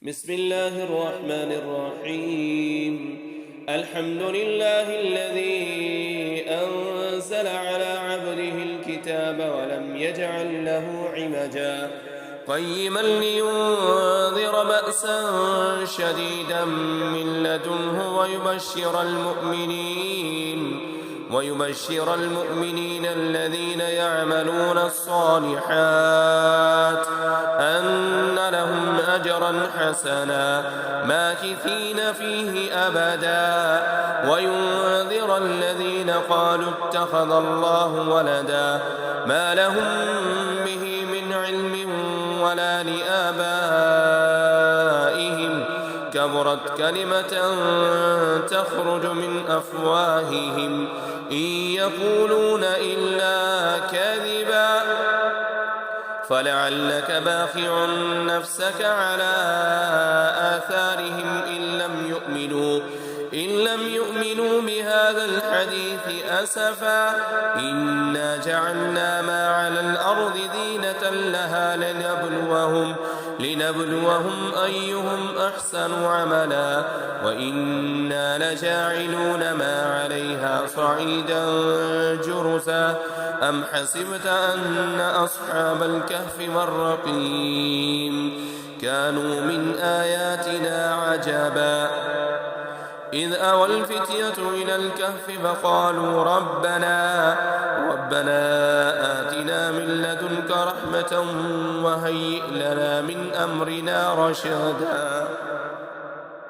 بسم الله الرحمن الرحيم. الحمد لله الذي أنزل على عبده الكتاب ولم يجعل له عوجا قيما لينذر بأسا شديدا من لدنه ويبشر المؤمنين الذين يعملون الصالحات أن لهم أجرا حسنا ماكثين فيه أبدا وينذر الذين قالوا اتخذ الله ولدا ما لهم به من علم ولا لآبائهم كبرت كلمة تخرج من أفواههم إن يقولون إلا كذبا فلعلك باخع نفسك على آثارهم إن لم يؤمنوا بهذا الحديث أسفا إنا جعلنا ما على الأرض زينة لها لنبلوهم أيهم أحسن عملا وإنا لجاعلون ما عليها صعيدا جرزا أم حسبت أن أصحاب الكهف والرقيم كانوا من آياتنا عجبا إذ أوى الفتية إلى الكهف فقالوا ربنا آتنا من لدنك رحمة وهيئ لنا من أمرنا رشدا